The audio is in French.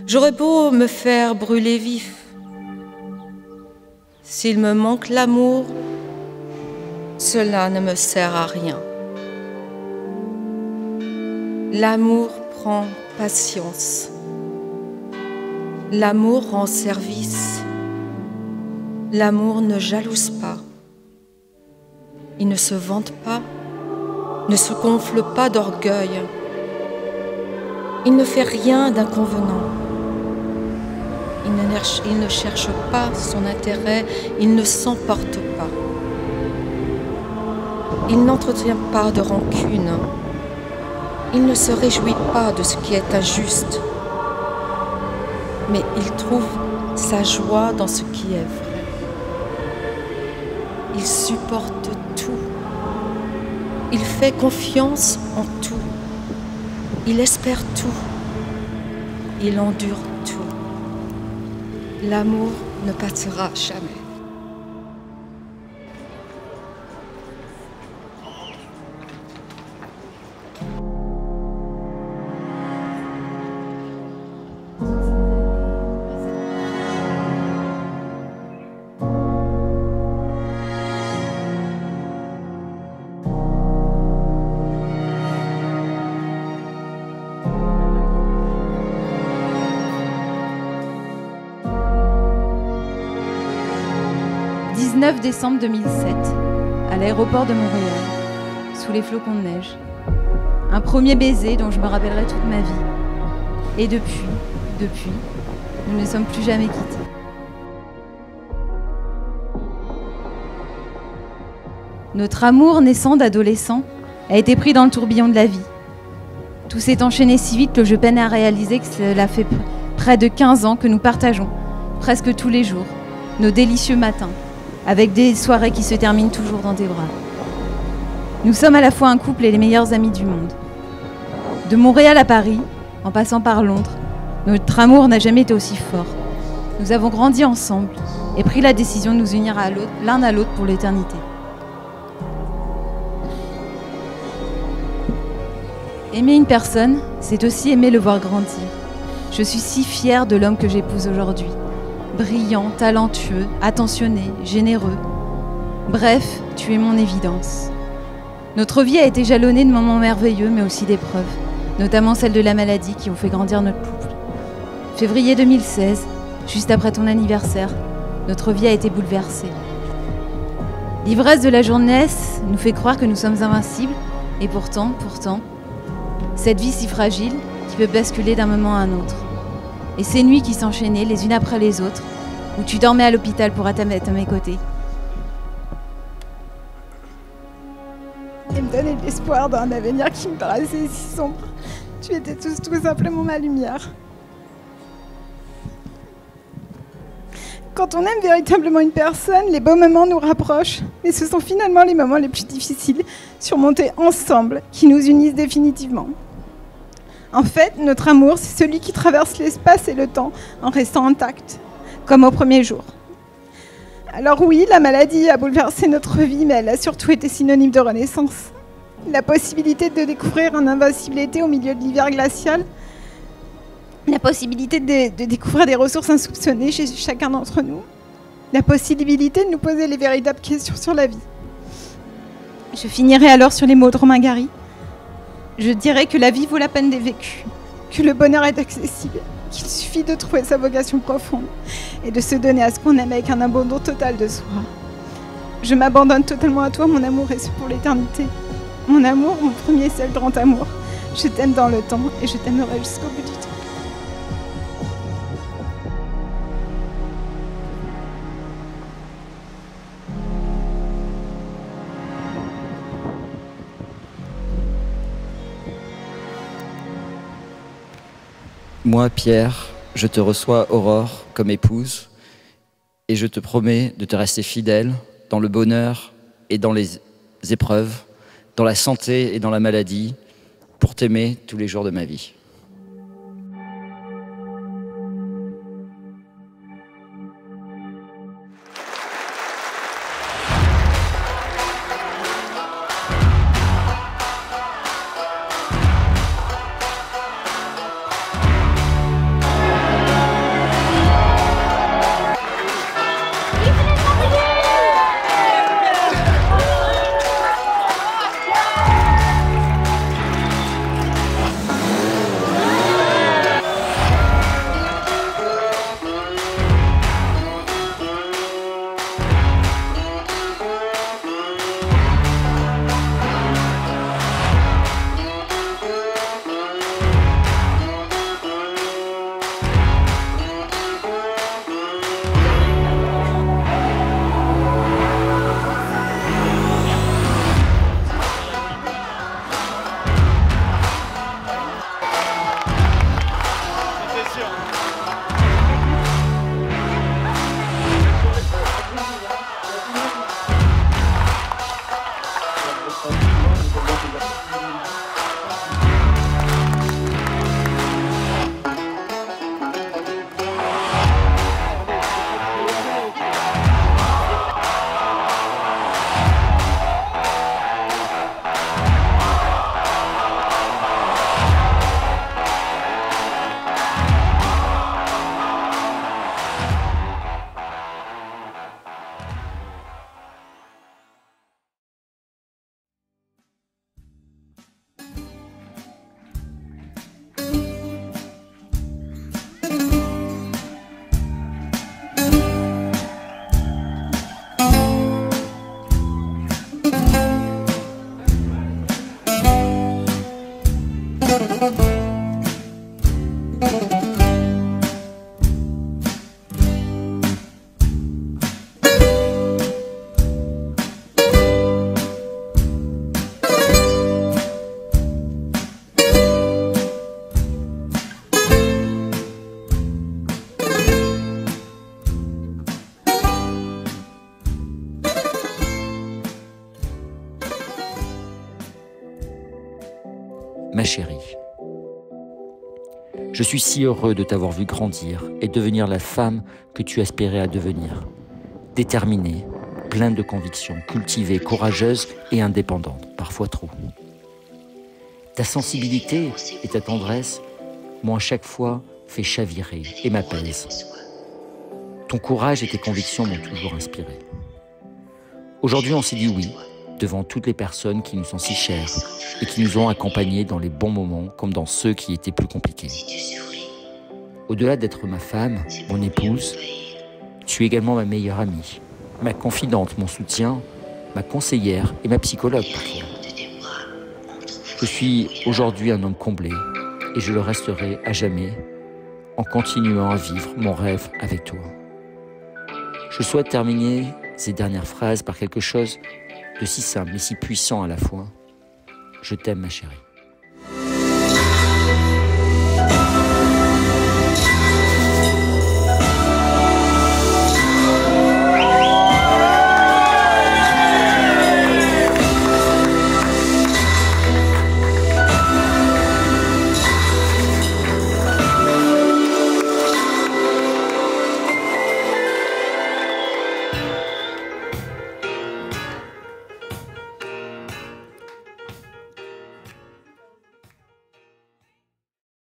J'aurais beau me faire brûler vif. S'il me manque l'amour, cela ne me sert à rien. L'amour prend patience. L'amour rend service. L'amour ne jalouse pas. Il ne se vante pas, ne se gonfle pas d'orgueil. Il ne fait rien d'inconvenant. Il ne cherche pas son intérêt, il ne s'emporte pas. Il n'entretient pas de rancune. Il ne se réjouit pas de ce qui est injuste. Mais il trouve sa joie dans ce qui est vrai. Il supporte tout. Il fait confiance en tout. Il espère tout. Il endure tout. L'amour ne passera jamais. « 19 décembre 2007, à l'aéroport de Montréal, sous les flocons de neige. Un premier baiser dont je me rappellerai toute ma vie. Et depuis, nous ne sommes plus jamais quittés. Notre amour naissant d'adolescent a été pris dans le tourbillon de la vie. Tout s'est enchaîné si vite que je peine à réaliser que cela fait près de 15 ans que nous partageons, presque tous les jours, nos délicieux matins, avec des soirées qui se terminent toujours dans tes bras. Nous sommes à la fois un couple et les meilleurs amis du monde. De Montréal à Paris, en passant par Londres, notre amour n'a jamais été aussi fort. Nous avons grandi ensemble et pris la décision de nous unir l'un à l'autre pour l'éternité. Aimer une personne, c'est aussi aimer le voir grandir. Je suis si fière de l'homme que j'épouse aujourd'hui. Brillant, talentueux, attentionné, généreux. Bref, tu es mon évidence. Notre vie a été jalonnée de moments merveilleux, mais aussi d'épreuves, notamment celle de la maladie qui ont fait grandir notre couple. Février 2016, juste après ton anniversaire, notre vie a été bouleversée. L'ivresse de la jeunesse nous fait croire que nous sommes invincibles, et pourtant, cette vie si fragile qui peut basculer d'un moment à un autre. Et ces nuits qui s'enchaînaient les unes après les autres, où tu dormais à l'hôpital pour être à mes côtés. Et me donner de l'espoir dans un avenir qui me paraissait si sombre. Tu étais tout simplement ma lumière. Quand on aime véritablement une personne, les beaux moments nous rapprochent, mais ce sont finalement les moments les plus difficiles, surmontés ensemble, qui nous unissent définitivement. En fait, notre amour, c'est celui qui traverse l'espace et le temps en restant intact, comme au premier jour. Alors oui, la maladie a bouleversé notre vie, mais elle a surtout été synonyme de renaissance. La possibilité de découvrir une invincibilité au milieu de l'hiver glacial, la possibilité de découvrir des ressources insoupçonnées chez chacun d'entre nous, la possibilité de nous poser les véritables questions sur la vie. Je finirai alors sur les mots de Romain Gary. Je dirais que la vie vaut la peine d'être vécue, que le bonheur est accessible, qu'il suffit de trouver sa vocation profonde et de se donner à ce qu'on aime avec un abandon total de soi. Je m'abandonne totalement à toi, mon amour, et c'est pour l'éternité. Mon amour, mon premier et seul grand amour. Je t'aime dans le temps et je t'aimerai jusqu'au bout du temps. Moi, Pierre, je te reçois, Aurore, comme épouse, et je te promets de te rester fidèle dans le bonheur et dans les épreuves, dans la santé et dans la maladie, pour t'aimer tous les jours de ma vie. Ma chérie, je suis si heureux de t'avoir vu grandir et devenir la femme que tu aspirais à devenir. Déterminée, pleine de convictions, cultivée, courageuse et indépendante, parfois trop. Ta sensibilité et ta tendresse m'ont à chaque fois fait chavirer et m'apaisent. Ton courage et tes convictions m'ont toujours inspiré. Aujourd'hui, on s'est dit oui, devant toutes les personnes qui nous sont si chères et qui nous ont accompagnés dans les bons moments comme dans ceux qui étaient plus compliqués. Au-delà d'être ma femme, mon épouse, tu es également ma meilleure amie, ma confidente, mon soutien, ma conseillère et ma psychologue parfois. Je suis aujourd'hui un homme comblé et je le resterai à jamais en continuant à vivre mon rêve avec toi. Je souhaite terminer ces dernières phrases par quelque chose de si simple et si puissant à la fois. Je t'aime, ma chérie.